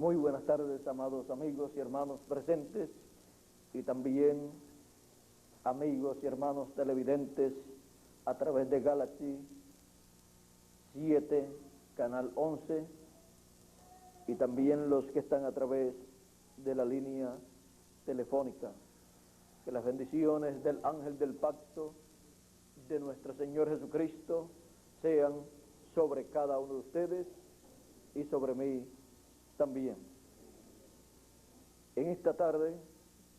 Muy buenas tardes, amados amigos y hermanos presentes, y también amigos y hermanos televidentes a través de Galaxy 7, Canal 11, y también los que están a través de la línea telefónica. Que las bendiciones del ángel del pacto de nuestro Señor Jesucristo sean sobre cada uno de ustedes y sobre mí también. En esta tarde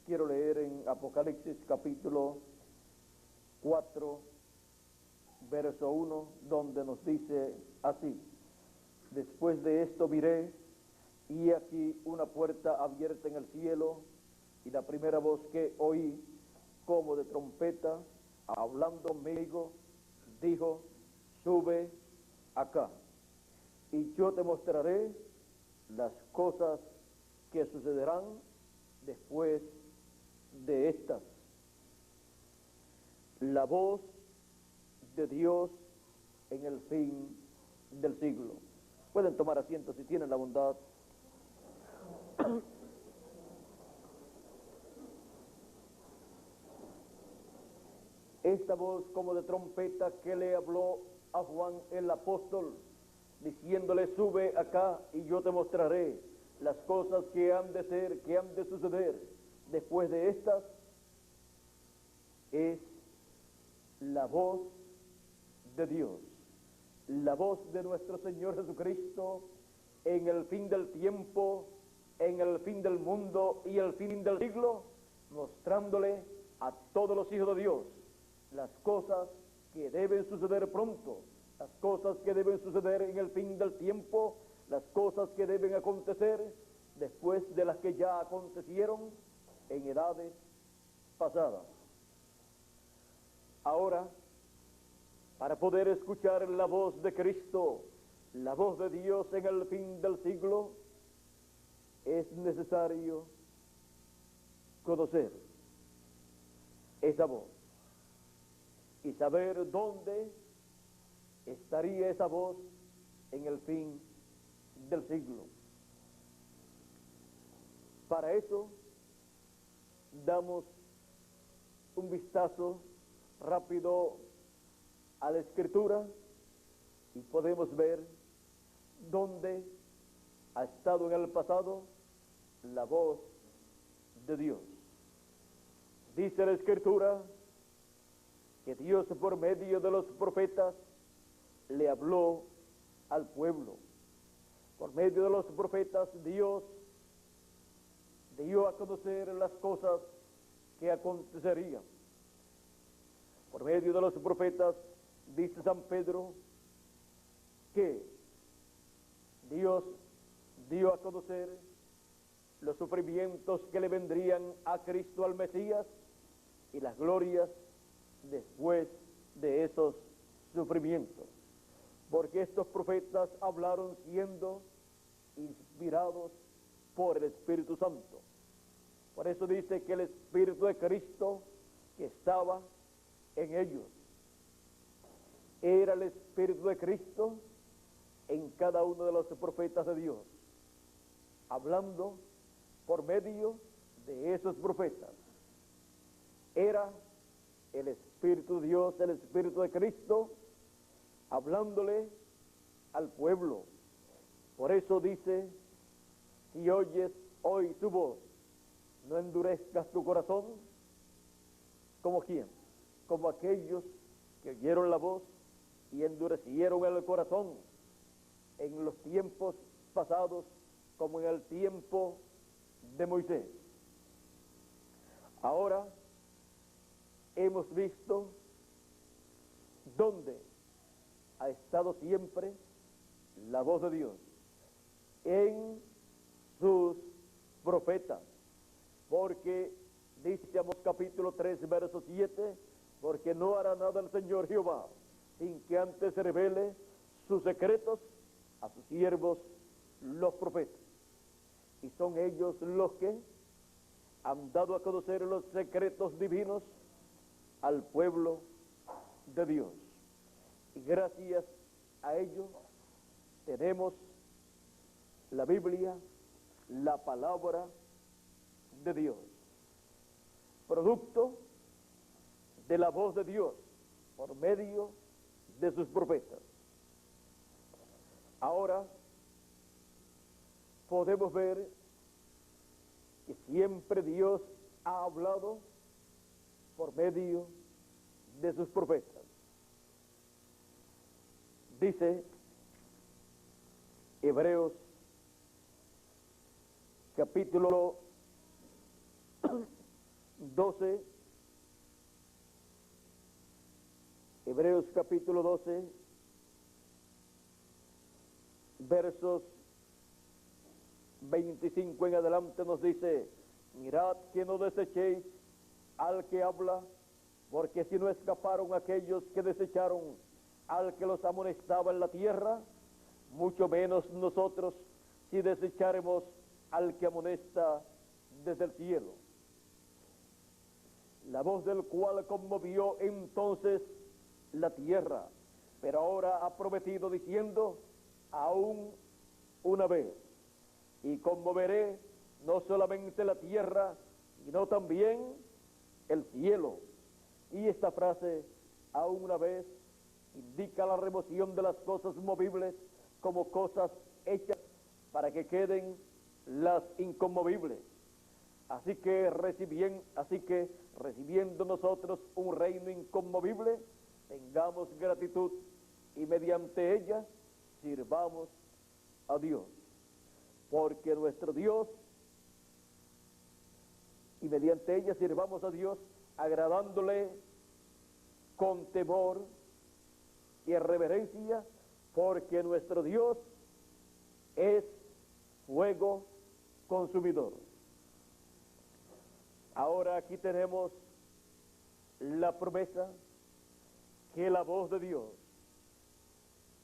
quiero leer en Apocalipsis capítulo 4, verso 1, donde nos dice así: después de esto miré, y aquí una puerta abierta en el cielo, y la primera voz que oí, como de trompeta, hablando conmigo, dijo: sube acá, y yo te mostraré las cosas que sucederán después de estas. La voz de Dios en el fin del siglo. Pueden tomar asiento si tienen la bondad. Esta voz como de trompeta que le habló a Juan el apóstol, diciéndole: sube acá y yo te mostraré las cosas que han de ser, que han de suceder después de estas, es la voz de Dios, la voz de nuestro Señor Jesucristo en el fin del tiempo, en el fin del mundo y el fin del siglo, mostrándole a todos los hijos de Dios las cosas que deben suceder pronto, las cosas que deben suceder en el fin del tiempo, las cosas que deben acontecer después de las que ya acontecieron en edades pasadas. Ahora, para poder escuchar la voz de Cristo, la voz de Dios en el fin del siglo, es necesario conocer esa voz y saber dónde estaría esa voz en el fin del siglo. Para eso damos un vistazo rápido a la Escritura y podemos ver dónde ha estado en el pasado la voz de Dios. Dice la Escritura que Dios, por medio de los profetas, le habló al pueblo. Por medio de los profetas, Dios dio a conocer las cosas que acontecerían. Por medio de los profetas, dice San Pedro, que Dios dio a conocer los sufrimientos que le vendrían a Cristo, al Mesías, y las glorias después de esos sufrimientos. Porque estos profetas hablaron siendo inspirados por el Espíritu Santo. Por eso dice que el Espíritu de Cristo que estaba en ellos era el Espíritu de Cristo en cada uno de los profetas de Dios, hablando por medio de esos profetas. Era el Espíritu de Dios, el Espíritu de Cristo, hablándole al pueblo. Por eso dice: si oyes hoy su voz, no endurezcas tu corazón. ¿Como quién? Como aquellos que oyeron la voz y endurecieron el corazón en los tiempos pasados, como en el tiempo de Moisés. Ahora hemos visto dónde ha estado siempre la voz de Dios: en sus profetas. Porque dice Amós capítulo 3, verso 7, porque no hará nada el Señor Jehová sin que antes se revele sus secretos a sus siervos los profetas. Y son ellos los que han dado a conocer los secretos divinos al pueblo de Dios. Y gracias a ello tenemos la Biblia, la palabra de Dios, producto de la voz de Dios por medio de sus profetas. Ahora podemos ver que siempre Dios ha hablado por medio de sus profetas. Dice Hebreos capítulo 12, Hebreos capítulo 12, versos 25 en adelante nos dice: mirad que no desechéis al que habla, porque si no escaparon aquellos que desecharon al que los amonestaba en la tierra, mucho menos nosotros si desecharemos al que amonesta desde el cielo. La voz del cual conmovió entonces la tierra, pero ahora ha prometido diciendo: aún una vez, y conmoveré no solamente la tierra, sino también el cielo. Y esta frase, aún una vez, indica la remoción de las cosas movibles como cosas hechas para que queden las inconmovibles. Así que recibiendo nosotros un reino inconmovible, tengamos gratitud y mediante ella sirvamos a Dios. Porque nuestro Dios, y mediante ella sirvamos a Dios, agradándole con temor y reverencia, porque nuestro Dios es fuego consumidor. Ahora aquí tenemos la promesa que la voz de Dios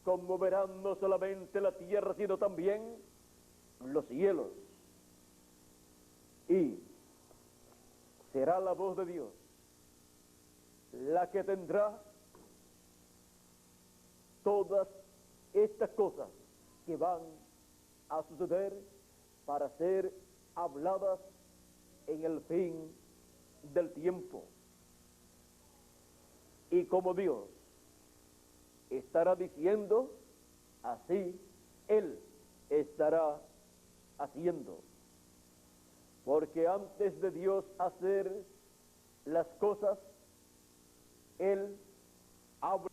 conmoverá no solamente la tierra, sino también los cielos. Y será la voz de Dios la que tendrá todas estas cosas que van a suceder para ser habladas en el fin del tiempo. Y como Dios estará diciendo, así Él estará haciendo. Porque antes de Dios hacer las cosas, Él habla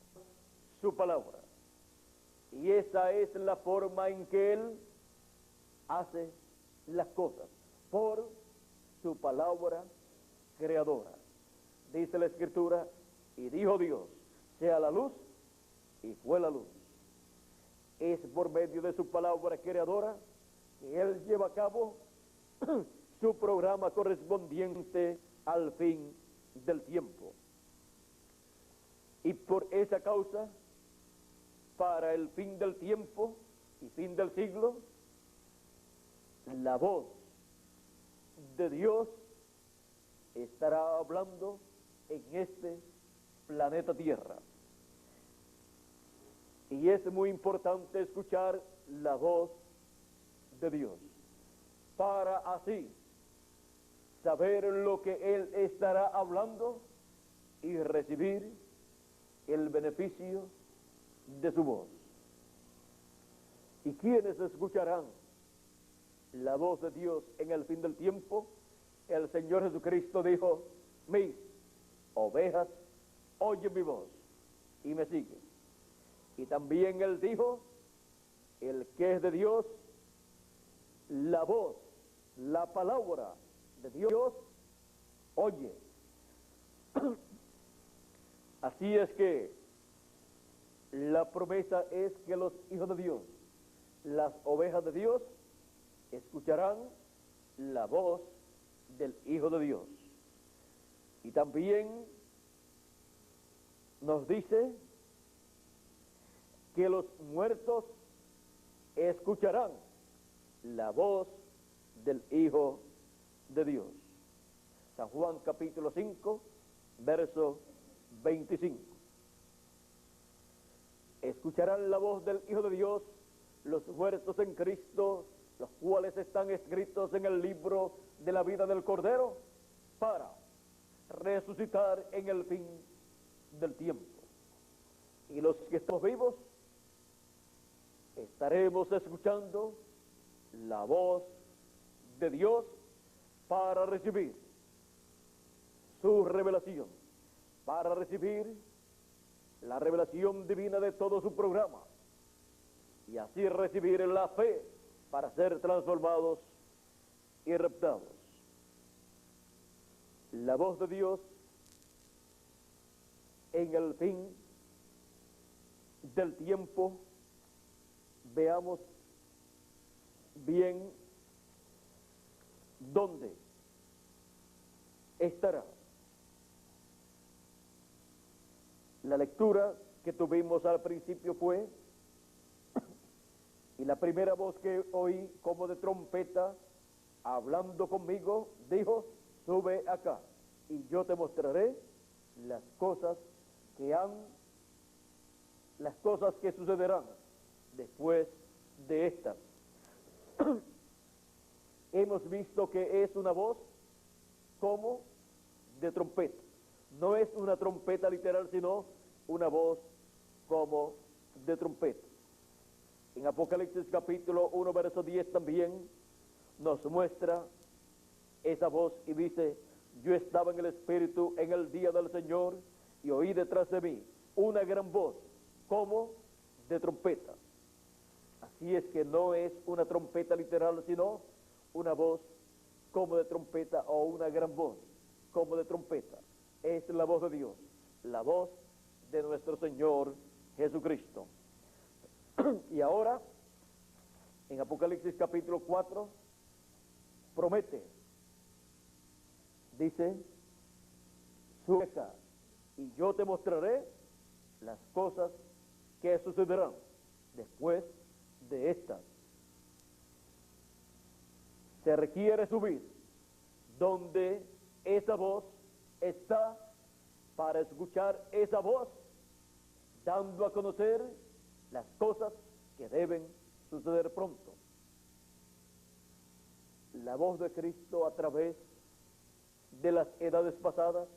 su palabra. Y esa es la forma en que Él hace las cosas, por su palabra creadora. Dice la Escritura: y dijo Dios, sea la luz, y fue la luz. Es por medio de su palabra creadora que Él lleva a cabo su programa correspondiente al fin del tiempo. Y por esa causa, para el fin del tiempo y fin del siglo, la voz de Dios estará hablando en este planeta Tierra. Y es muy importante escuchar la voz de Dios, para así saber lo que Él estará hablando y recibir el beneficio de su voz. ¿Y quiénes escucharán la voz de Dios en el fin del tiempo? El Señor Jesucristo dijo: mis ovejas oyen mi voz y me siguen. Y también Él dijo: el que es de Dios, la voz, la palabra de Dios oye. Así es que la promesa es que los hijos de Dios, las ovejas de Dios, escucharán la voz del Hijo de Dios. Y también nos dice que los muertos escucharán la voz del Hijo de Dios. San Juan capítulo 5, verso 25. Escucharán la voz del Hijo de Dios los muertos en Cristo los cuales están escritos en el libro de la vida del Cordero, para resucitar en el fin del tiempo. Y los que estamos vivos estaremos escuchando la voz de Dios para recibir su revelación, para recibir la revelación divina de todo su programa, y así recibir la fe para ser transformados y raptados. La voz de Dios en el fin del tiempo. Veamos bien dónde estará. La lectura que tuvimos al principio fue: y la primera voz que oí como de trompeta hablando conmigo dijo: sube acá y yo te mostraré las cosas que sucederán después de estas. Hemos visto que es una voz como de trompeta. No es una trompeta literal, sino una voz como de trompeta. En Apocalipsis capítulo 1, verso 10 también nos muestra esa voz y dice: yo estaba en el Espíritu en el día del Señor y oí detrás de mí una gran voz como de trompeta. Así es que no es una trompeta literal, sino una voz como de trompeta, o una gran voz como de trompeta. Es la voz de Dios, la voz de nuestro Señor Jesucristo. Y ahora, en Apocalipsis capítulo 4, promete, dice: sube acá y yo te mostraré las cosas que sucederán después de estas. Se requiere subir donde esa voz está, para escuchar esa voz dando a conocer las cosas que deben suceder pronto. La voz de Cristo a través de las edades pasadas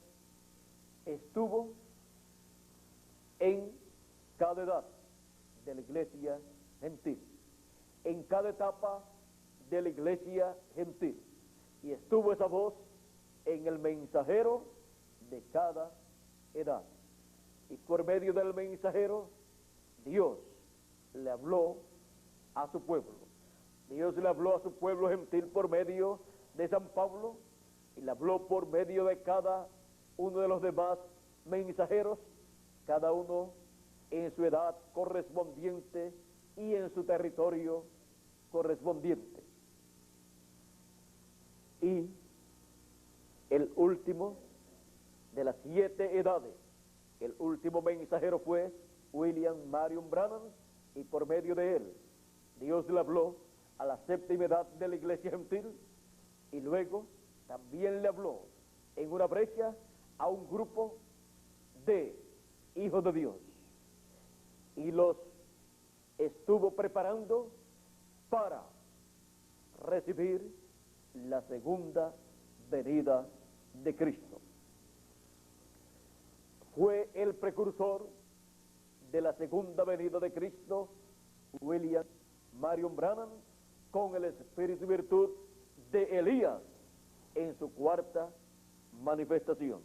estuvo en cada edad de la iglesia gentil, en cada etapa de la iglesia gentil, y estuvo esa voz en el mensajero de cada edad, y por medio del mensajero Dios le habló a su pueblo. Dios le habló a su pueblo gentil por medio de San Pablo, y le habló por medio de cada uno de los demás mensajeros, cada uno en su edad correspondiente y en su territorio correspondiente. Y el último de las 7 edades, el último mensajero fue William Marion Branham, y por medio de él Dios le habló a la 7ª edad de la iglesia gentil, y luego también le habló en una brecha a un grupo de hijos de Dios, y los estuvo preparando para recibir la segunda venida de Cristo. Fue el precursor de la segunda venida de Cristo, William Marion Branham, con el espíritu y virtud de Elías en su 4ª manifestación.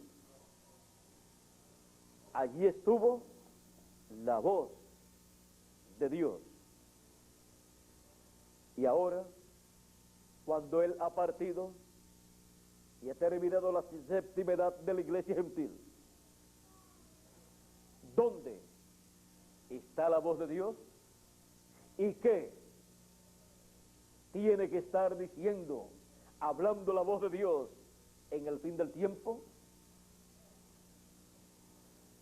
Allí estuvo la voz de Dios. Y ahora, cuando Él ha partido y ha terminado la 7ª edad de la iglesia gentil, ¿dónde está la voz de Dios? ¿Y qué tiene que estar diciendo, hablando la voz de Dios en el fin del tiempo?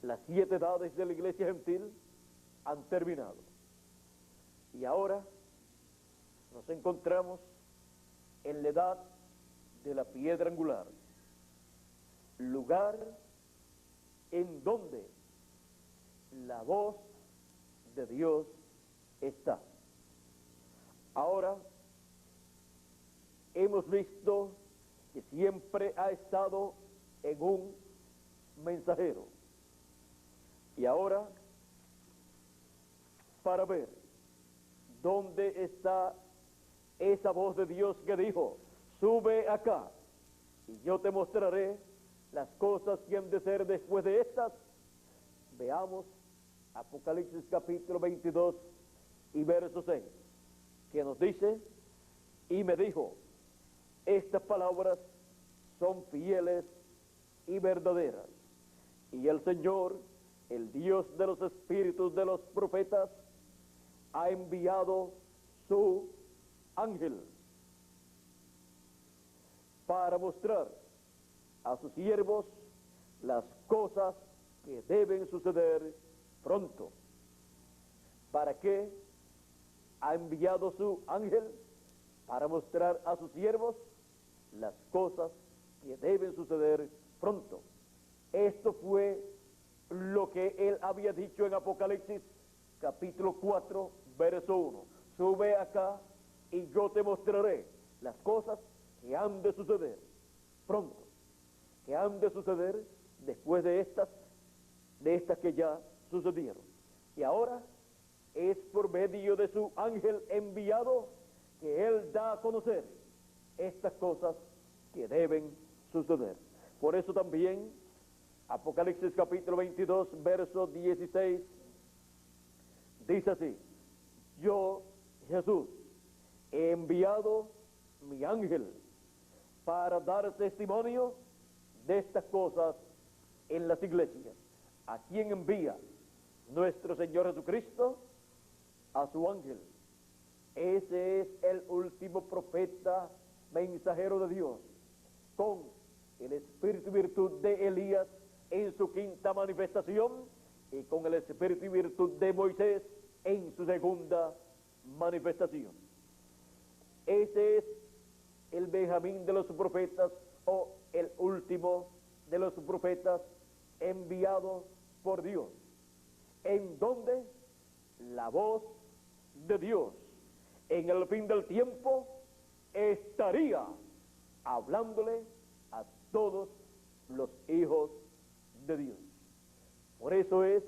Las 7 edades de la iglesia gentil han terminado, y ahora nos encontramos en la edad de la piedra angular, lugar en donde la voz de Dios está. Ahora hemos visto que siempre ha estado en un mensajero. Y ahora, para ver dónde está esa voz de Dios que dijo, sube acá y yo te mostraré las cosas que han de ser después de estas, veamos Apocalipsis capítulo 22 y verso 6, que nos dice, y me dijo, estas palabras son fieles y verdaderas, y el Señor, el Dios de los espíritus de los profetas, ha enviado su ángel para mostrar a sus siervos las cosas que deben suceder pronto. ¿Para qué ha enviado su ángel? Para mostrar a sus siervos las cosas que deben suceder pronto. Esto fue lo que él había dicho en Apocalipsis capítulo 4 verso 1. Sube acá y yo te mostraré las cosas que han de suceder pronto, que han de suceder después de estas que ya sucedieron. Y ahora es por medio de su ángel enviado que él da a conocer estas cosas que deben suceder. Por eso también Apocalipsis capítulo 22 verso 16 dice así, yo, Jesús, he enviado mi ángel para dar testimonio de estas cosas en las iglesias. ¿A quién envía nuestro Señor Jesucristo? A su ángel. Ese es el último profeta mensajero de Dios, con el espíritu y virtud de Elías en su quinta manifestación y con el espíritu y virtud de Moisés en su segunda manifestación. Ese es el Benjamín de los profetas, o el último de los profetas enviado por Dios, en donde la voz de Dios en el fin del tiempo estaría hablándole a todos los hijos de Dios. Por eso es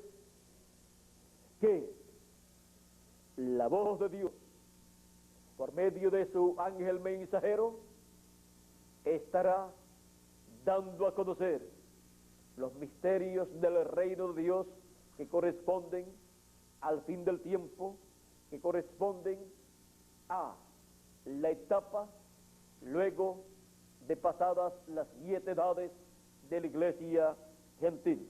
que la voz de Dios, por medio de su ángel mensajero, estará dando a conocer los misterios del reino de Dios que corresponden al fin del tiempo, que corresponden a la etapa luego de pasadas las 7 edades de la iglesia gentil.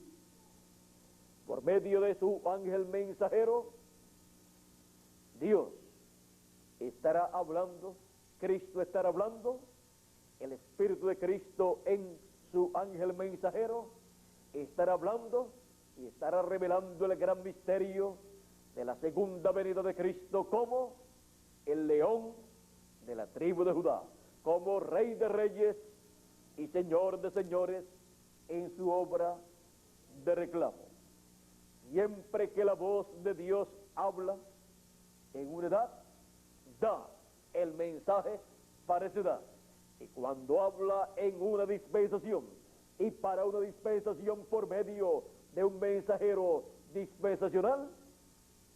Por medio de su ángel mensajero, Dios estará hablando, Cristo estará hablando, el Espíritu de Cristo en su ángel mensajero estará hablando y estará revelando el gran misterio de la segunda venida de Cristo como el león de la tribu de Judá, como Rey de reyes y Señor de señores en su obra de reclamo. Siempre que la voz de Dios habla en una edad, da el mensaje para esa edad. Y cuando habla en una dispensación, y para una dispensación por medio de un mensajero dispensacional,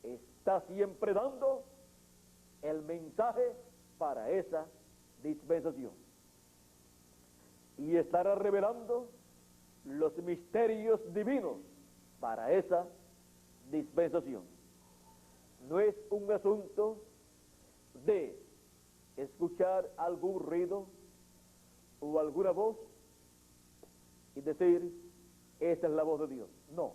está siempre dando el mensaje para esa dispensación. Y estará revelando los misterios divinos para esa dispensación. No es un asunto de escuchar algún ruido o alguna voz y decir, esta es la voz de Dios. No.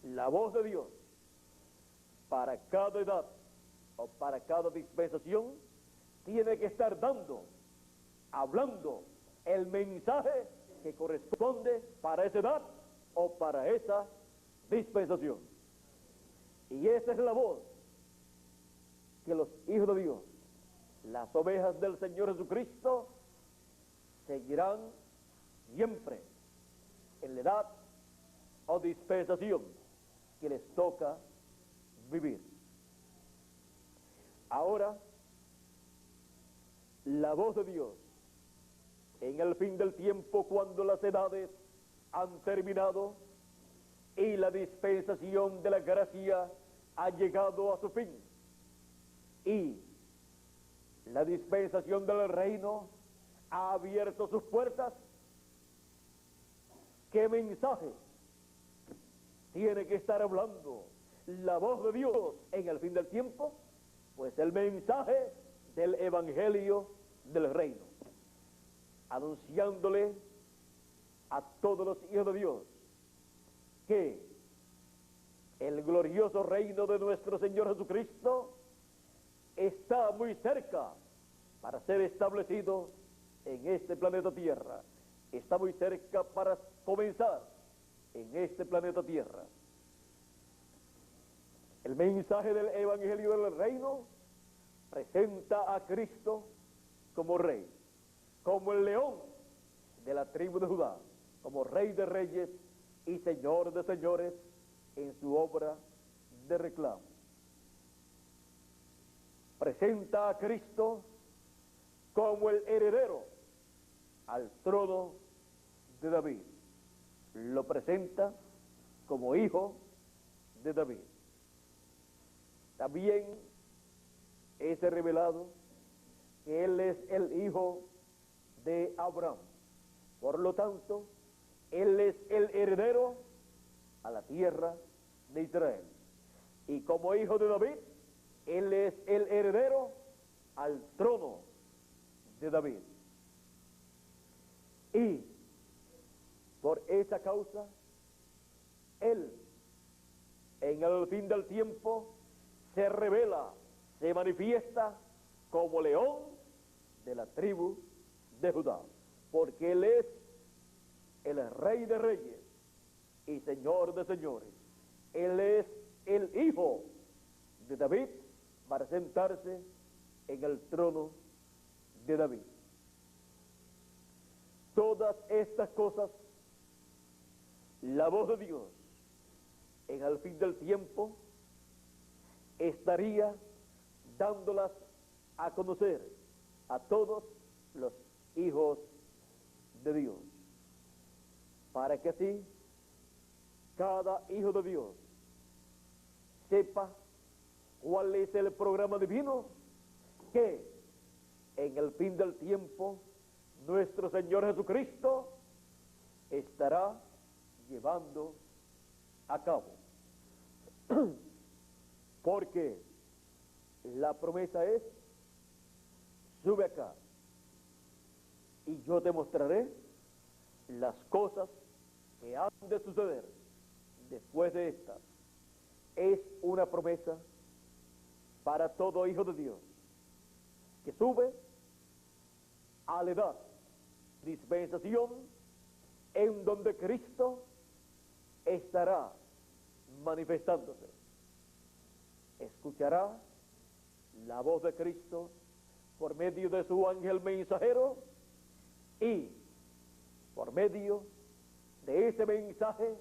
La voz de Dios para cada edad o para cada dispensación tiene que estar dando, hablando el mensaje que corresponde para esa edad o para esa dispensación. Y esa es la voz que los hijos de Dios, las ovejas del Señor Jesucristo, seguirán siempre en la edad o dispensación que les toca vivir. Ahora la voz de Dios en el fin del tiempo, cuando las edades han terminado y la dispensación de la gracia ha llegado a su fin y la dispensación del reino ha abierto sus puertas. ¿Qué mensaje tiene que estar hablando la voz de Dios en el fin del tiempo? Pues el mensaje del evangelio del reino, anunciándole a todos los hijos de Dios que el glorioso reino de nuestro Señor Jesucristo está muy cerca para ser establecido en este planeta Tierra. Está muy cerca para comenzar en este planeta Tierra. El mensaje del evangelio del reino presenta a Cristo como rey, como el león de la tribu de Judá, como rey de reyes y señor de señores en su obra de reclamo. Presenta a Cristo como el heredero al trono de David. Lo presenta como hijo de David. También es revelado que él es el hijo de Abraham. Por lo tanto, él es el heredero a la tierra de Israel. Y como hijo de David, él es el heredero al trono de David. Y por esa causa, él, en el fin del tiempo, se revela, se manifiesta como león de la tribu de Judá, porque él es el rey de reyes y señor de señores. Él es el hijo de David para sentarse en el trono de David. Todas estas cosas, la voz de Dios en el fin del tiempo estaría dándolas a conocer a todos los hijos de Dios, para que así cada hijo de Dios sepa cuál es el programa divino que en el fin del tiempo nuestro Señor Jesucristo estará llevando a cabo. Porque la promesa es: sube acá y yo te mostraré las cosas que han de suceder después de estas. Es una promesa para todo hijo de Dios que sube a la edad, dispensación, en donde Cristo estará manifestándose. Escuchará la voz de Cristo por medio de su ángel mensajero, y por medio de ese mensaje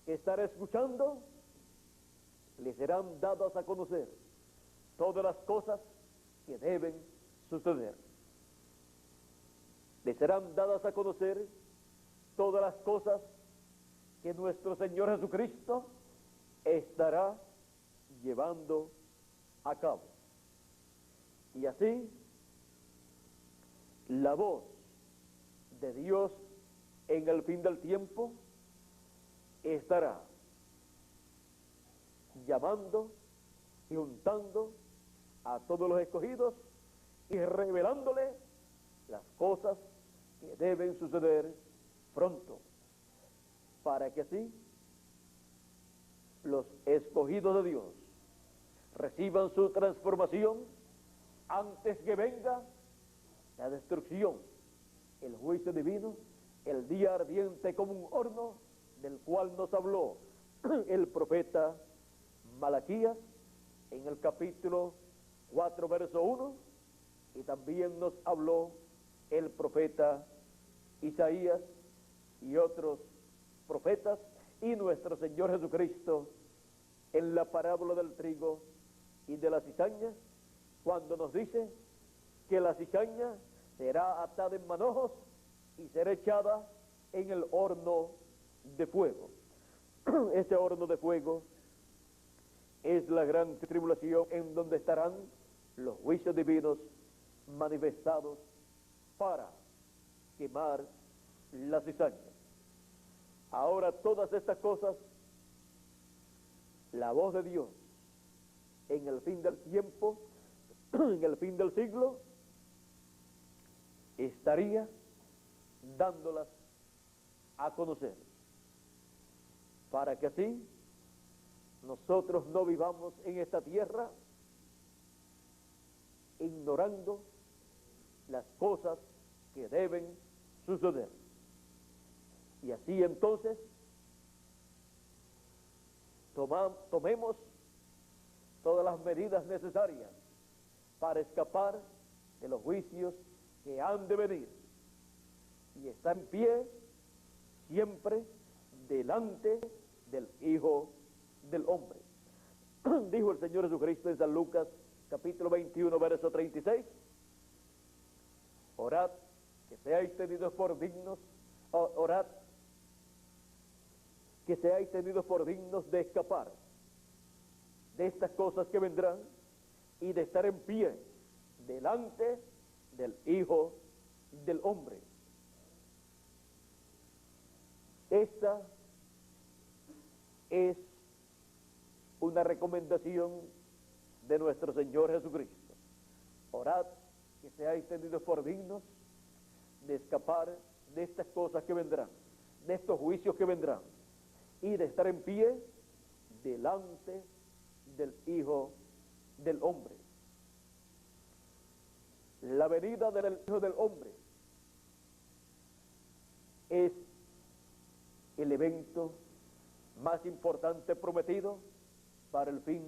que estará escuchando, le serán dadas a conocer todas las cosas que deben suceder. Le serán dadas a conocer todas las cosas que nuestro Señor Jesucristo estará llevando a cabo. Y así, la voz de Dios en el fin del tiempo estará llamando y juntando a todos los escogidos y revelándole las cosas que deben suceder pronto, para que así los escogidos de Dios reciban su transformación antes que venga la destrucción, el juicio divino, el día ardiente como un horno, del cual nos habló el profeta Malaquías en el capítulo 4, verso 1, y también nos habló el profeta Isaías y otros profetas, y nuestro Señor Jesucristo en la parábola del trigo y de la cizaña, cuando nos dice que la cizaña será atada en manojos y será echada en el horno de fuego. Este horno de fuego es la gran tribulación, en donde estarán los juicios divinos manifestados para quemar la cizaña. Ahora, todas estas cosas, la voz de Dios en el fin del tiempo, en el fin del siglo, estaría dándolas a conocer, para que así nosotros no vivamos en esta tierra ignorando las cosas que deben suceder. Y así entonces tomemos todas las medidas necesarias para escapar de los juicios que han de venir y estar en pie siempre delante del Hijo del Hombre. Dijo el Señor Jesucristo en San Lucas capítulo 21 verso 36: orad que seáis tenidos por dignos, orad que seáis tenidos por dignos de escapar de estas cosas que vendrán y de estar en pie delante del Hijo del Hombre. Esta es una recomendación de nuestro Señor Jesucristo. Orad que seáis tenidos por dignos de escapar de estas cosas que vendrán, de estos juicios que vendrán, y de estar en pie delante del Hijo del Hombre. La venida del Hijo del Hombre es el evento más importante prometido para el fin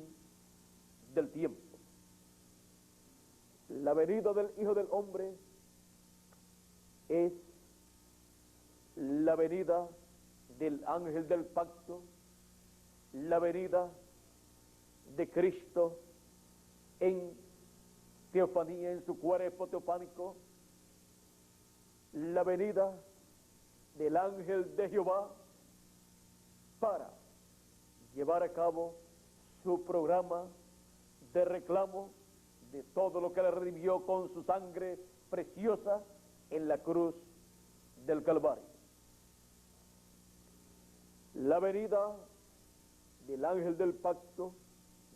del tiempo. La venida del Hijo del Hombre es la venida del ángel del pacto, la venida de Cristo en teofanía, en su cuerpo teofánico, la venida del ángel de Jehová para llevar a cabo su programa de reclamo de todo lo que le redimió con su sangre preciosa en la cruz del Calvario. La venida del ángel del pacto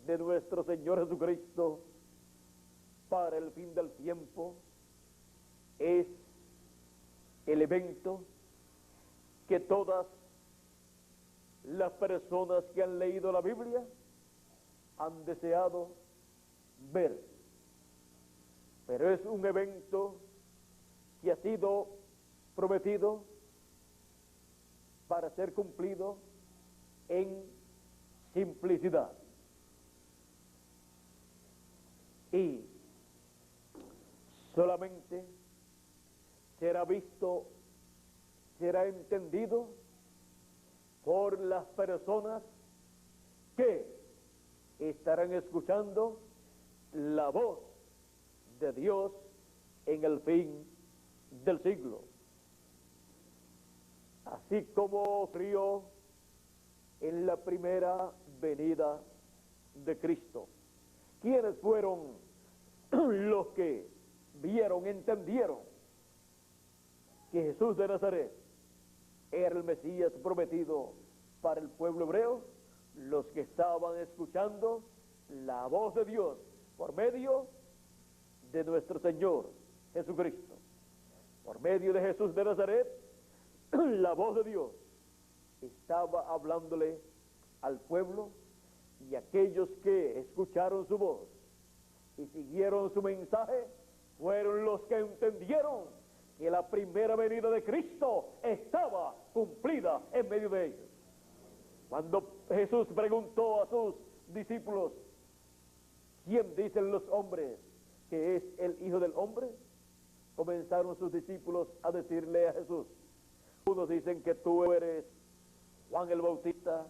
de nuestro Señor Jesucristo para el fin del tiempo es el evento que todas las personas que han leído la Biblia han deseado ver. Pero es un evento que ha sido prometido para ser cumplido en simplicidad. Y solamente será visto, será entendido por las personas que estarán escuchando la voz de Dios en el fin del siglo. Así como ocurrió en la primera venida de Cristo. ¿Quiénes fueron los que vieron, entendieron que Jesús de Nazaret era el Mesías prometido para el pueblo hebreo? Los que estaban escuchando la voz de Dios por medio de nuestro Señor Jesucristo. Por medio de Jesús de Nazaret, la voz de Dios estaba hablándole al pueblo, y aquellos que escucharon su voz y siguieron su mensaje fueron los que entendieron que la primera venida de Cristo estaba cumplida en medio de ellos. Cuando Jesús preguntó a sus discípulos: ¿quién dicen los hombres que es el Hijo del Hombre? Comenzaron sus discípulos a decirle a Jesús: unos dicen que tú eres Juan el Bautista,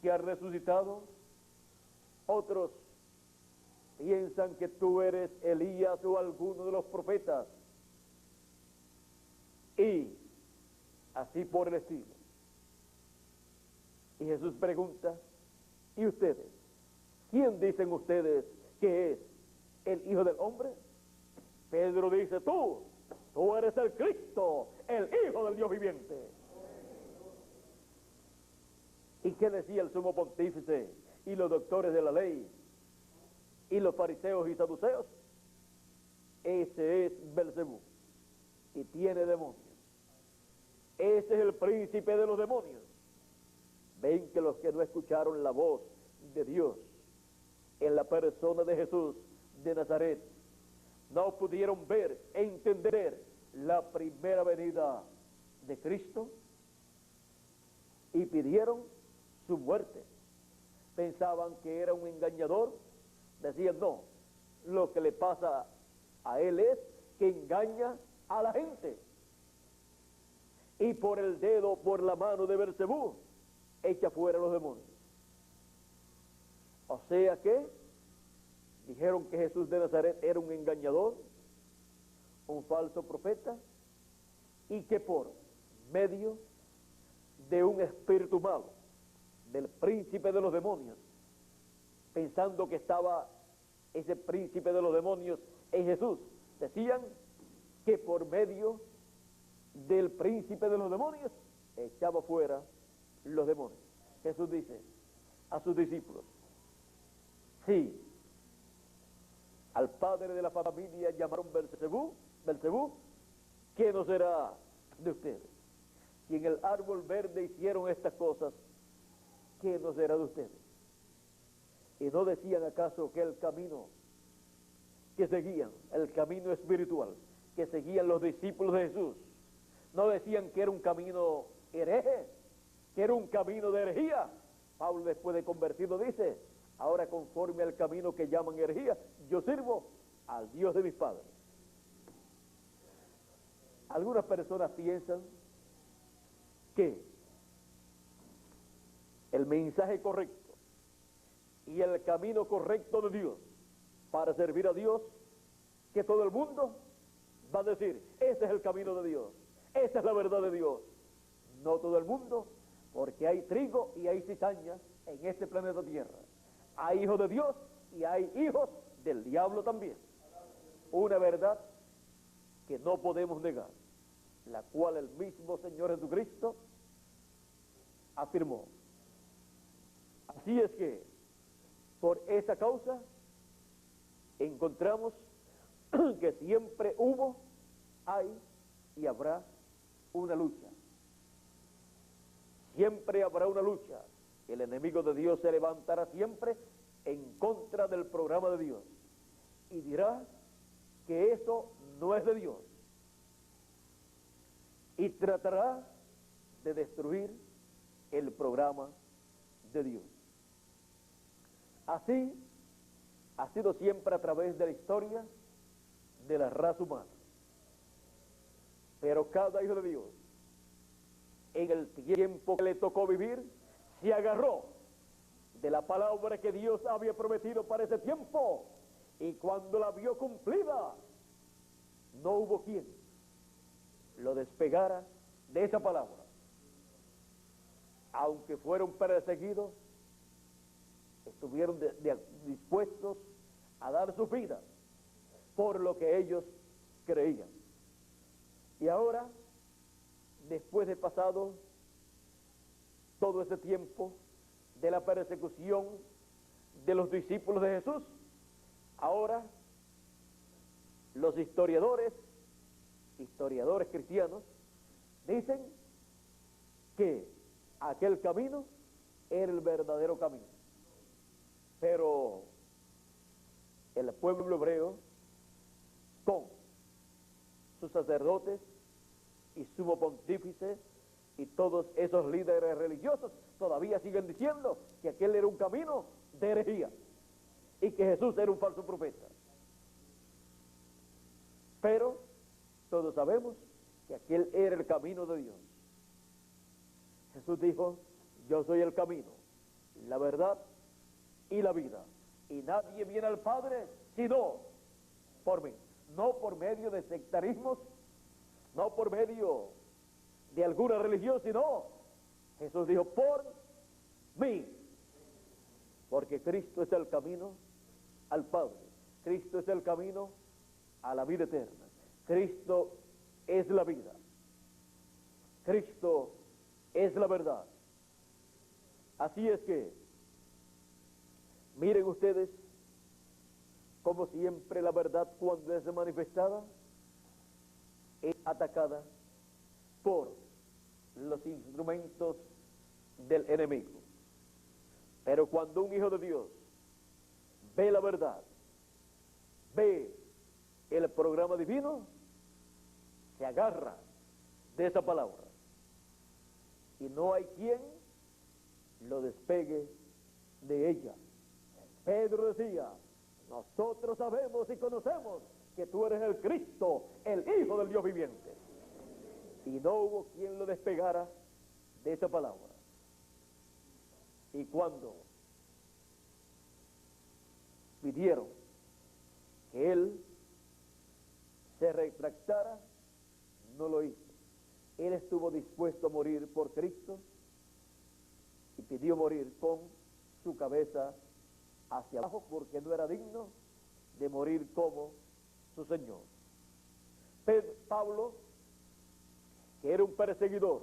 que ha resucitado. Otros piensan que tú eres Elías o alguno de los profetas. Y así por el estilo. Y Jesús pregunta, ¿y ustedes? ¿Quién dicen ustedes que es el Hijo del Hombre? Pedro dice, tú eres el Cristo, el Hijo del Dios viviente. ¿Y qué decía el sumo pontífice y los doctores de la ley y los fariseos y saduceos? Ese es Belcebú y tiene demonios. Ese es el príncipe de los demonios. Ven que los que no escucharon la voz de Dios en la persona de Jesús de Nazaret no pudieron ver e entender la primera venida de Cristo y pidieron su muerte. Pensaban que era un engañador. Decían, no, lo que le pasa a él es que engaña a la gente. Y por el dedo, por la mano de Belcebú, echa fuera los demonios. O sea que dijeron que Jesús de Nazaret era un engañador, un falso profeta, y que por medio de un espíritu malo, del príncipe de los demonios, pensando que estaba ese príncipe de los demonios en Jesús, decían que por medio del príncipe de los demonios echaba fuera los demonios. Jesús dice a sus discípulos, sí, al padre de la familia llamaron Belcebú, ¿qué no será de ustedes? Si en el árbol verde hicieron estas cosas, ¿qué no será de ustedes? ¿Y no decían acaso que el camino que seguían, el camino espiritual que seguían los discípulos de Jesús, no decían que era un camino hereje, que era un camino de herejía? Pablo, después de convertido, dice, ahora conforme al camino que llaman herejía, yo sirvo al Dios de mis padres. Algunas personas piensan que el mensaje correcto y el camino correcto de Dios para servir a Dios, que todo el mundo va a decir, ese es el camino de Dios, esa es la verdad de Dios. No todo el mundo, porque hay trigo y hay cizaña en este planeta Tierra. Hay hijos de Dios y hay hijos del diablo también. Una verdad que no podemos negar, la cual el mismo Señor Jesucristo afirmó. Así es que, por esa causa, encontramos que siempre hubo, hay y habrá una lucha. Siempre habrá una lucha. El enemigo de Dios se levantará siempre en contra del programa de Dios y dirá que eso no es de Dios y tratará de destruir el programa de Dios. Así ha sido siempre a través de la historia de la raza humana. Pero cada hijo de Dios, en el tiempo que le tocó vivir, se agarró de la palabra que Dios había prometido para ese tiempo, y cuando la vio cumplida, no hubo quien lo despegara de esa palabra. Aunque fueron perseguidos, estuvieron dispuestos a dar su vida por lo que ellos creían. Y ahora, después de pasado todo ese tiempo de la persecución de los discípulos de Jesús, ahora los historiadores cristianos, dicen que aquel camino era el verdadero camino. Pero el pueblo hebreo, con sus sacerdotes y sumo pontífice y todos esos líderes religiosos, todavía siguen diciendo que aquel era un camino de herejía y que Jesús era un falso profeta. Pero todos sabemos que aquel era el camino de Dios. Jesús dijo, yo soy el camino, la verdad y la vida, y nadie viene al Padre sino por mí. No por medio de sectarismos, no por medio de alguna religión, sino Jesús dijo por mí. Porque Cristo es el camino al Padre. Cristo es el camino a la vida eterna. Cristo es la vida. Cristo es la verdad. Así es que, miren ustedes, como siempre la verdad cuando es manifestada, es atacada por los instrumentos del enemigo. Pero cuando un hijo de Dios ve la verdad, ve el programa divino, se agarra de esa palabra y no hay quien lo despegue de ella. Pedro decía: nosotros sabemos y conocemos que tú eres el Cristo, el Hijo del Dios viviente. Y no hubo quien lo despegara de esa palabra. Y cuando pidieron que él se retractara, no lo hizo. Él estuvo dispuesto a morir por Cristo y pidió morir con su cabeza hacia abajo porque no era digno de morir como su Señor. Pablo, que era un perseguidor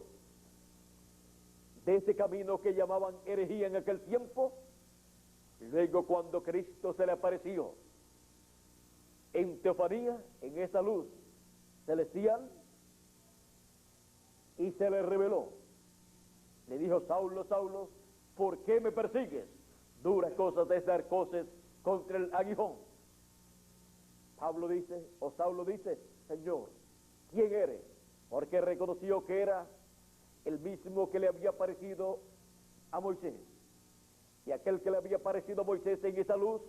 de ese camino que llamaban herejía en aquel tiempo, luego cuando Cristo se le apareció en teofanía, en esa luz celestial, y se le reveló, le dijo: Saulo, Saulo, ¿por qué me persigues? Duras cosas es dar cosas contra el aguijón. Saulo dice: Señor, ¿quién eres? Porque reconoció que era el mismo que le había aparecido a Moisés. Y aquel que le había aparecido a Moisés en esa luz,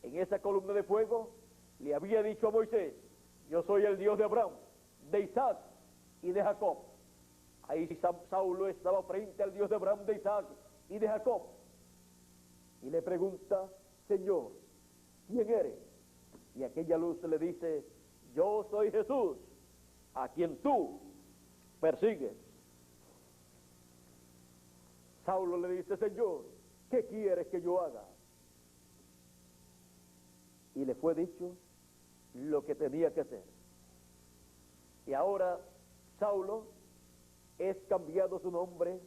en esa columna de fuego, le había dicho a Moisés: yo soy el Dios de Abraham, de Isaac y de Jacob. Ahí Saulo estaba frente al Dios de Abraham, de Isaac y de Jacob. Y le pregunta: Señor, ¿quién eres? Y aquella luz le dice: yo soy Jesús, a quien tú persigues. Saulo le dice: Señor, ¿qué quieres que yo haga? Y le fue dicho lo que tenía que hacer. Y ahora Saulo es cambiado su nombre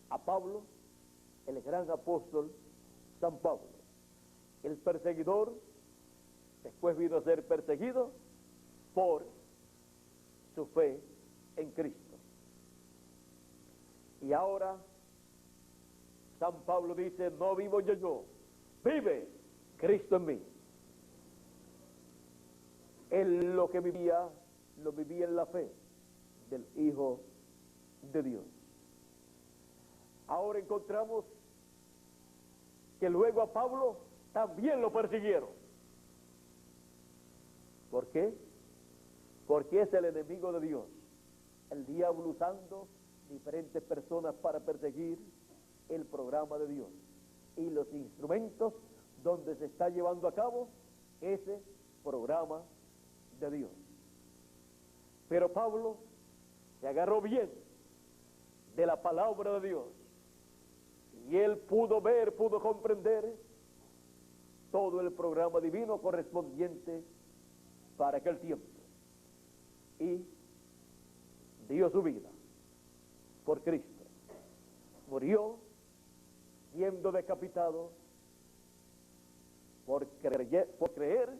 a Pablo, el gran apóstol San Pablo. El perseguidor después vino a ser perseguido por su fe en Cristo. Y ahora San Pablo dice: no vivo yo, vive Cristo en mí. Él lo que vivía, lo vivía en la fe del Hijo de Dios. Ahora encontramos que luego a Pablo también lo persiguieron. ¿Por qué? Porque es el enemigo de Dios, el diablo usando diferentes personas para perseguir el programa de Dios y los instrumentos donde se está llevando a cabo ese programa de Dios. Pero Pablo se agarró bien de la palabra de Dios y él pudo ver, pudo comprender todo el programa divino correspondiente para aquel tiempo y dio su vida por Cristo. Murió siendo decapitado por creer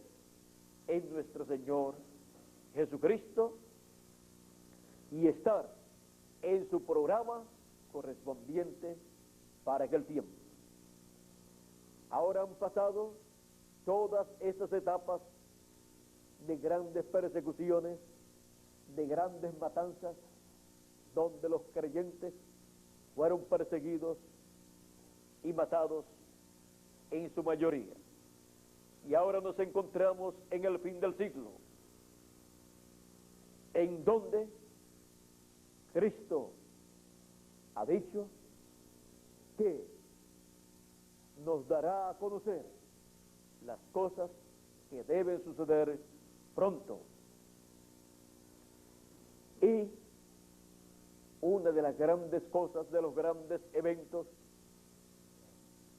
en nuestro Señor Jesucristo y estar en su programa correspondiente para aquel tiempo. Ahora han pasado todas esas etapas de grandes persecuciones, de grandes matanzas, donde los creyentes fueron perseguidos y matados en su mayoría. Y ahora nos encontramos en el fin del siglo, en donde Cristo ha dicho que nos dará a conocer las cosas que deben suceder pronto. Y una de las grandes cosas, de los grandes eventos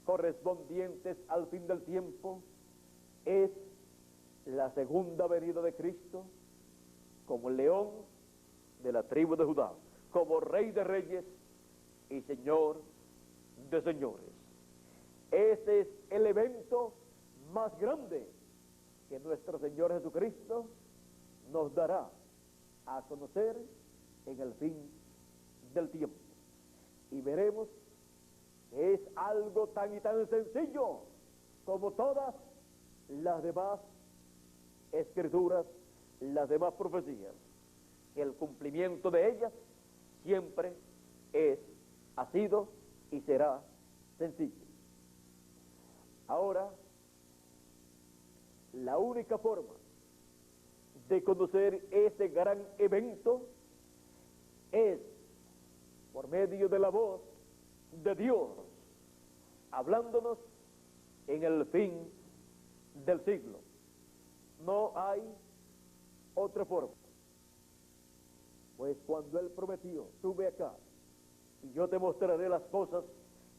correspondientes al fin del tiempo, es la segunda venida de Cristo como león de la tribu de Judá, como Rey de reyes y Señor de señores. Ese es el evento más grande que nuestro Señor Jesucristo nos dará a conocer en el fin del tiempo. Y veremos que es algo tan y tan sencillo como todas las demás escrituras, las demás profecías. El cumplimiento de ellas siempre ha sido y será sencillo. Ahora, la única forma de conocer ese gran evento es por medio de la voz de Dios, hablándonos en el fin del siglo. No hay otra forma. Pues cuando Él prometió, sube acá y yo te mostraré las cosas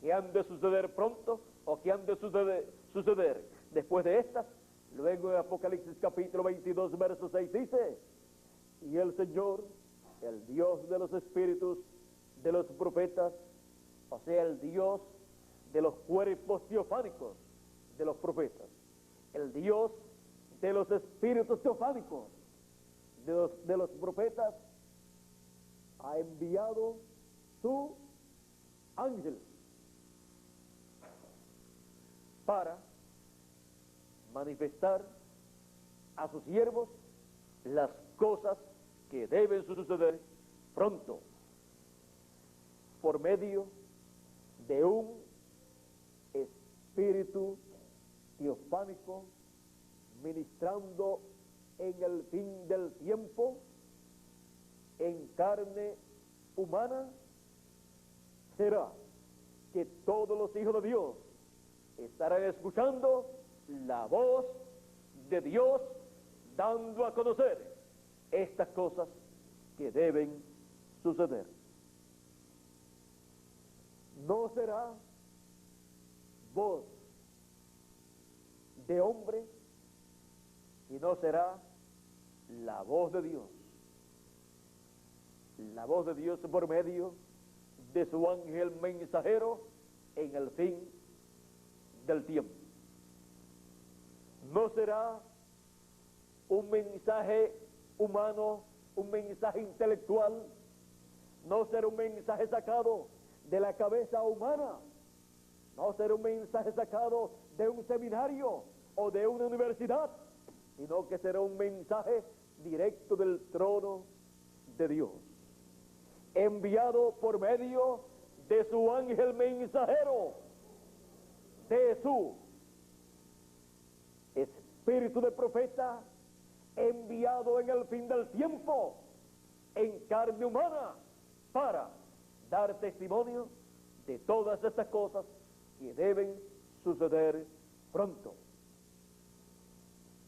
que han de suceder pronto o que han de suceder después de estas. Luego en Apocalipsis capítulo 22, verso 6 dice: y el Señor, el Dios de los espíritus de los profetas, o sea, el Dios de los cuerpos teofánicos de los profetas, el Dios de los espíritus teofánicos de los profetas, ha enviado su ángel para manifestar a sus siervos las cosas que deben suceder pronto, por medio de un espíritu teofánico, ministrando en el fin del tiempo en carne humana. Será que todos los hijos de Dios estarán escuchando la voz de Dios, dando a conocer estas cosas que deben suceder. No será voz de hombre, sino será la voz de Dios. La voz de Dios por medio de su ángel mensajero en el fin del tiempo. No será un mensaje humano, un mensaje intelectual, no será un mensaje sacado de la cabeza humana, no será un mensaje sacado de un seminario o de una universidad, sino que será un mensaje directo del trono de Dios, enviado por medio de su ángel mensajero, de su espíritu de profeta, enviado en el fin del tiempo en carne humana para dar testimonio de todas estas cosas que deben suceder pronto.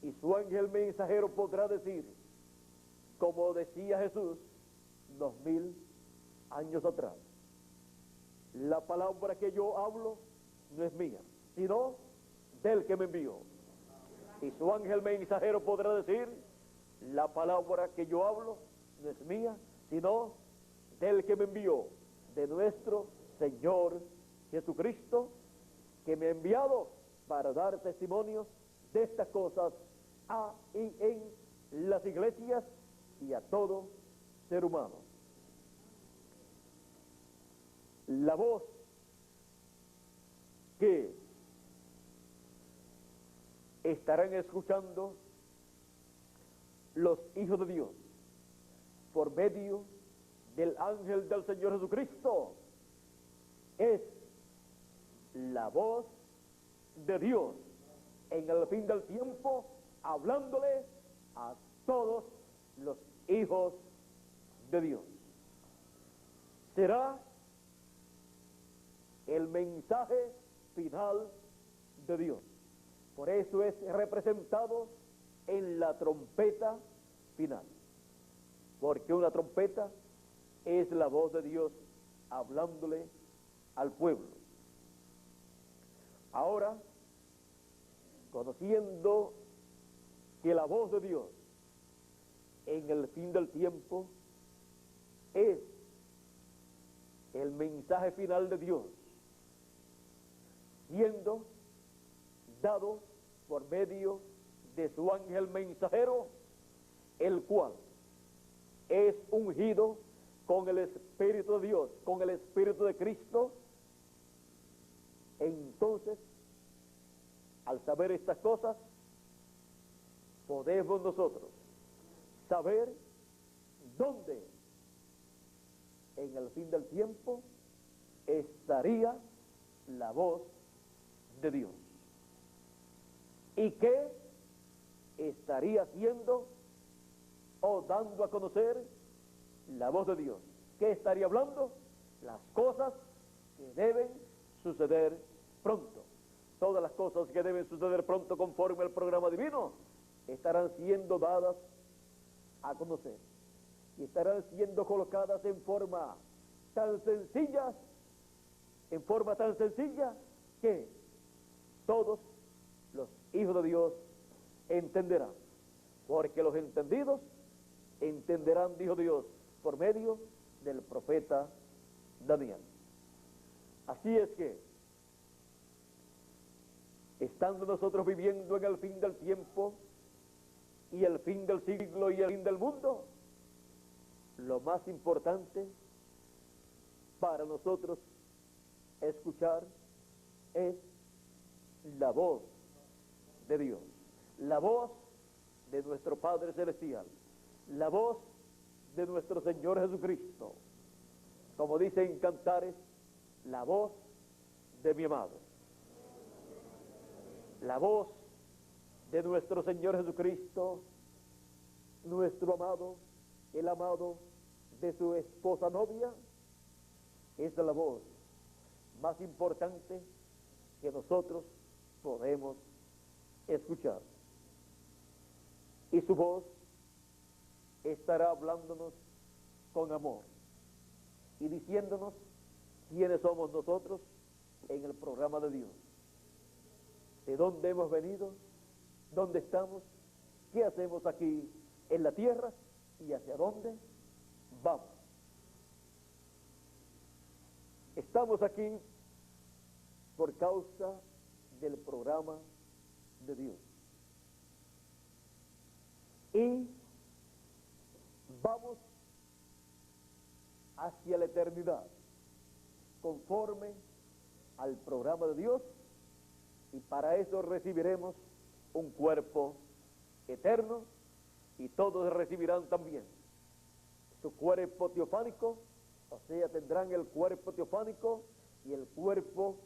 Y su ángel mensajero podrá decir, como decía Jesús 2000 años atrás: la palabra que yo hablo no es mía, sino del que me envió. Y su ángel mensajero podrá decir, la palabra que yo hablo no es mía, sino del que me envió, de nuestro Señor Jesucristo, que me ha enviado para dar testimonio de estas cosas a y en las iglesias y a todo ser humano. La voz que estarán escuchando los hijos de Dios por medio del ángel del Señor Jesucristo es la voz de Dios en el fin del tiempo, hablándole a todos los hijos de Dios. Será el mensaje final de Dios. Por eso es representado en la trompeta final. Porque una trompeta es la voz de Dios hablándole al pueblo. Ahora, conociendo que la voz de Dios en el fin del tiempo es el mensaje final de Dios, siendo dado por medio de su ángel mensajero, el cual es ungido con el Espíritu de Dios, con el Espíritu de Cristo. Entonces, al saber estas cosas, podemos nosotros saber dónde en el fin del tiempo estaría la voz de Dios y qué estaría haciendo o dando a conocer la voz de Dios. ¿Qué estaría hablando? Las cosas que deben suceder pronto. Todas las cosas que deben suceder pronto conforme al programa divino estarán siendo dadas a conocer y estarán siendo colocadas en forma tan sencilla que todos los hijos de Dios entenderán, porque los entendidos entenderán, dijo Dios, por medio del profeta Daniel. Así es que, estando nosotros viviendo en el fin del tiempo y el fin del siglo y el fin del mundo, lo más importante para nosotros escuchar es la voz de Dios, la voz de nuestro Padre Celestial, la voz de nuestro Señor Jesucristo, como dice en Cantares, la voz de mi amado, la voz de nuestro Señor Jesucristo, nuestro amado, el amado de su esposa novia, es la voz más importante que nosotros podemos escuchar. Y su voz estará hablándonos con amor y diciéndonos quiénes somos nosotros en el programa de Dios, de dónde hemos venido, dónde estamos, qué hacemos aquí en la tierra y hacia dónde vamos. Estamos aquí por causa del programa de Dios y vamos hacia la eternidad conforme al programa de Dios, y para eso recibiremos un cuerpo eterno, y todos recibirán también su cuerpo teofánico, o sea, tendrán el cuerpo teofánico y el cuerpo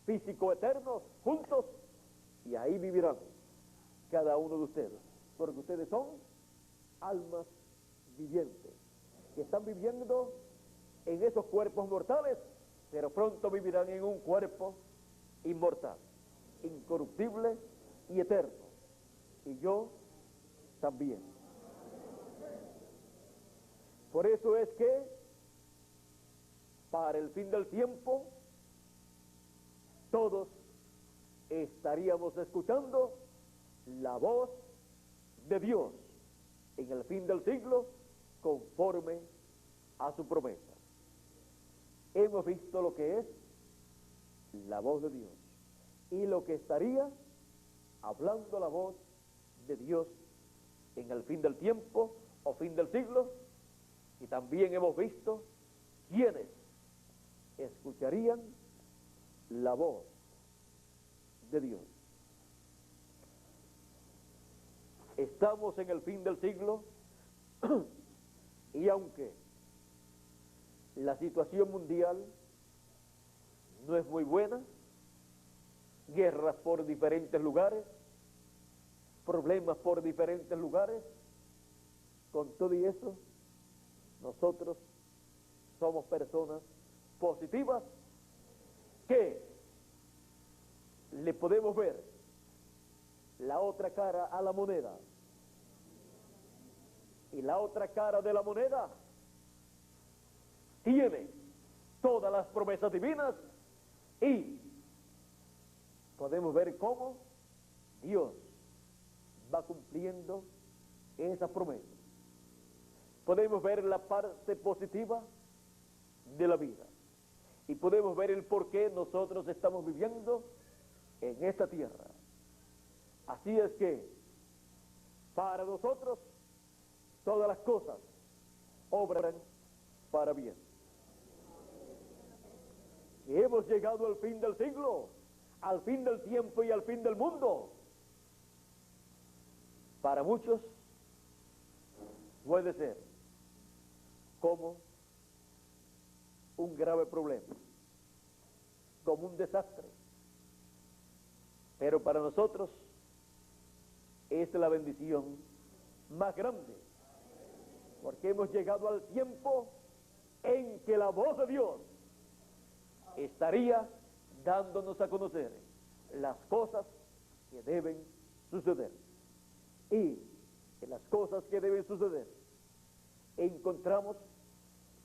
físico eterno juntos, y ahí vivirán cada uno de ustedes, porque ustedes son almas vivientes que están viviendo en esos cuerpos mortales, pero pronto vivirán en un cuerpo inmortal, incorruptible y eterno, y yo también. Por eso es que para el fin del tiempo todos estaríamos escuchando la voz de Dios en el fin del siglo conforme a su promesa. Hemos visto lo que es la voz de Dios y lo que estaría hablando la voz de Dios en el fin del tiempo o fin del siglo, y también hemos visto quiénes escucharían la voz de Dios. Estamos en el fin del siglo y aunque la situación mundial no es muy buena, guerras por diferentes lugares, problemas por diferentes lugares, con todo y eso, nosotros somos personas positivas que le podemos ver la otra cara a la moneda. Y la otra cara de la moneda tiene todas las promesas divinas y podemos ver cómo Dios va cumpliendo esas promesas. Podemos ver la parte positiva de la vida y podemos ver el por qué nosotros estamos viviendo en esta tierra. Así es que para nosotros todas las cosas obran para bien. Y hemos llegado al fin del siglo, al fin del tiempo y al fin del mundo. Para muchos puede ser como un grave problema, como un desastre. Pero para nosotros es la bendición más grande, porque hemos llegado al tiempo en que la voz de Dios estaría dándonos a conocer las cosas que deben suceder. Y en las cosas que deben suceder encontramos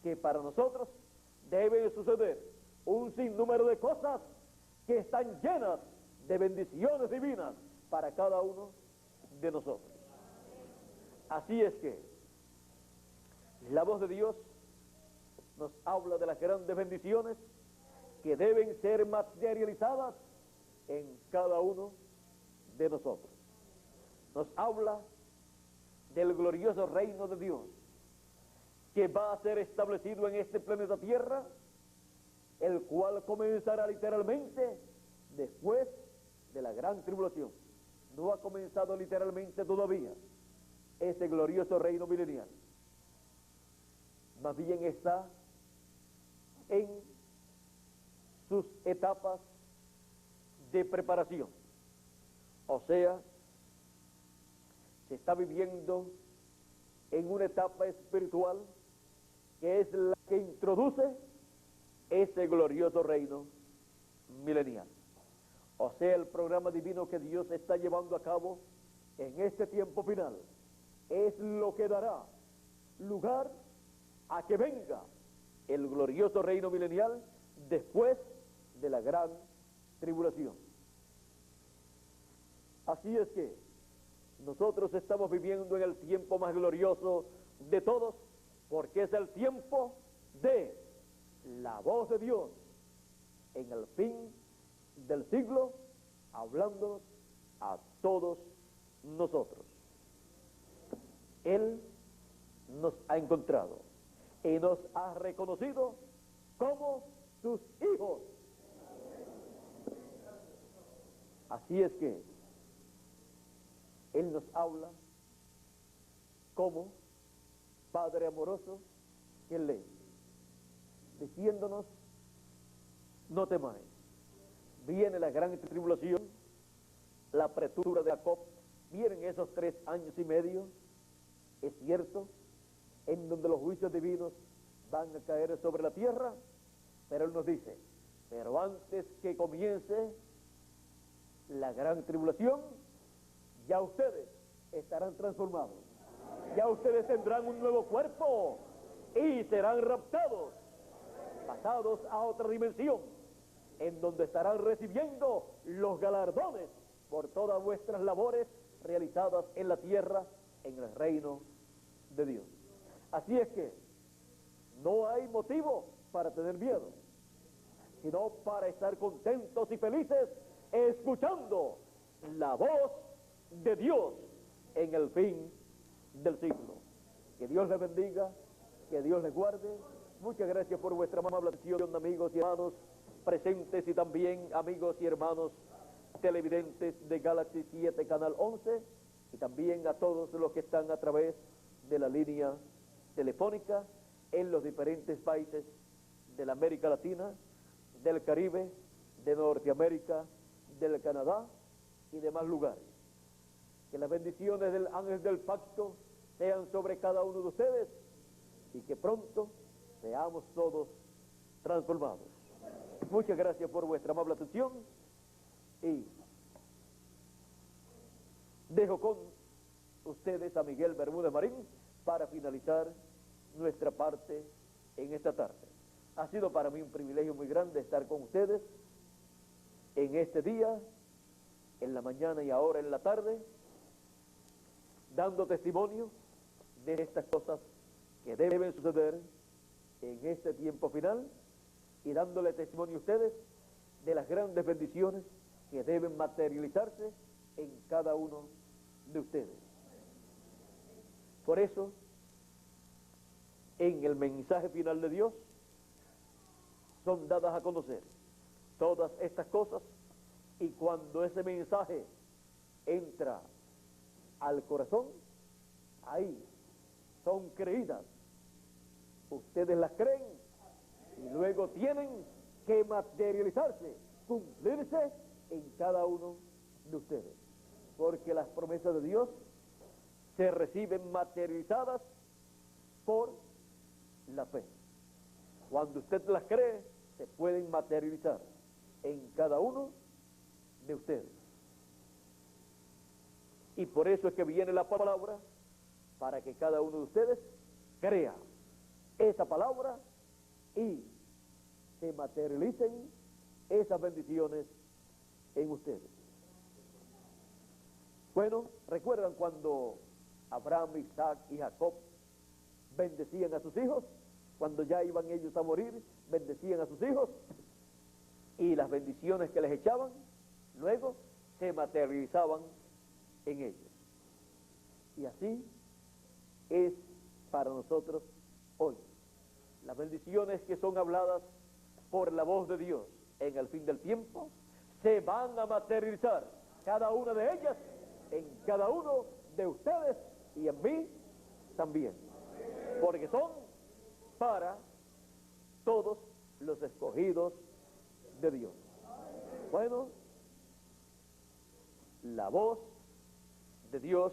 que para nosotros debe suceder un sinnúmero de cosas que están llenas de bendiciones divinas para cada uno de nosotros. Así es que la voz de Dios nos habla de las grandes bendiciones que deben ser materializadas en cada uno de nosotros. Nos habla del glorioso reino de Dios que va a ser establecido en este planeta Tierra, el cual comenzará literalmente después de la gran tribulación. No ha comenzado literalmente todavía ese glorioso reino milenial. Más bien está en sus etapas de preparación. O sea, se está viviendo en una etapa espiritual que es la que introduce ese glorioso reino milenial. O sea, el programa divino que Dios está llevando a cabo en este tiempo final es lo que dará lugar a que venga el glorioso reino milenial después de la gran tribulación. Así es que nosotros estamos viviendo en el tiempo más glorioso de todos, porque es el tiempo de la voz de Dios en el fin del siglo, hablándonos a todos nosotros. Él nos ha encontrado y nos ha reconocido como sus hijos. Así es que Él nos habla como Padre amoroso que Él es, diciéndonos: no temáis, viene la gran tribulación, la apretura de Jacob, vienen esos 3 años y medio, es cierto, en donde los juicios divinos van a caer sobre la tierra, pero Él nos dice: pero antes que comience la gran tribulación, ya ustedes estarán transformados, ya ustedes tendrán un nuevo cuerpo y serán raptados, pasados a otra dimensión, en donde estarán recibiendo los galardones por todas vuestras labores realizadas en la tierra, en el reino de Dios. Así es que no hay motivo para tener miedo, sino para estar contentos y felices escuchando la voz de Dios en el fin del siglo. Que Dios les bendiga, que Dios les guarde. Muchas gracias por vuestra amable atención, amigos y hermanos presentes, y también amigos y hermanos televidentes de Galaxy 7 Canal 11, y también a todos los que están a través de la línea telefónica en los diferentes países de la América Latina, del Caribe, de Norteamérica, del Canadá y demás lugares. Que las bendiciones del ángel del pacto sean sobre cada uno de ustedes y que pronto seamos todos transformados. Muchas gracias por vuestra amable atención y dejo con ustedes a Miguel Bermúdez Marín para finalizar nuestra parte en esta tarde. Ha sido para mí un privilegio muy grande estar con ustedes en este día, en la mañana y ahora en la tarde, dando testimonio de estas cosas que deben suceder en este tiempo final y dándole testimonio a ustedes de las grandes bendiciones que deben materializarse en cada uno de ustedes. Por eso, en el mensaje final de Dios, son dadas a conocer todas estas cosas, y cuando ese mensaje entra al corazón, ahí son creídas. Ustedes las creen y luego tienen que materializarse, cumplirse en cada uno de ustedes, porque las promesas de Dios se reciben materializadas por la fe. Cuando usted las cree, se pueden materializar en cada uno de ustedes. Y por eso es que viene la palabra, para que cada uno de ustedes crea esa palabra y se materialicen esas bendiciones en ustedes. Bueno, ¿recuerdan cuando Abraham, Isaac y Jacob bendecían a sus hijos? Cuando ya iban ellos a morir, bendecían a sus hijos, y las bendiciones que les echaban luego se materializaban en ellos. Y así es para nosotros hoy. Las bendiciones que son habladas por la voz de Dios en el fin del tiempo se van a materializar, cada una de ellas, en cada uno de ustedes y en mí también, porque son para todos los escogidos de Dios. Bueno, la voz de Dios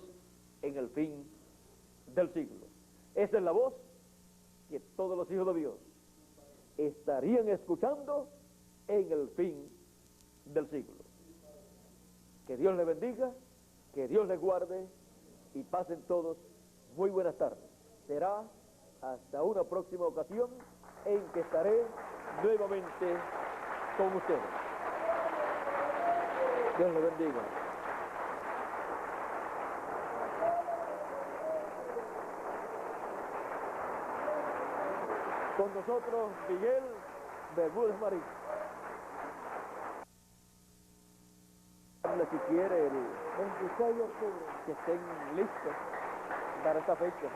en el fin del siglo. Esa es la voz que todos los hijos de Dios estarían escuchando en el fin del siglo. Que Dios les bendiga, que Dios les guarde y pasen todos muy buenas tardes. Será hasta una próxima ocasión en que estaré nuevamente con ustedes. Dios les bendiga. Con nosotros Miguel Bermúdez Marín. Si quiere el 26 de octubre, que estén listos para esta fecha.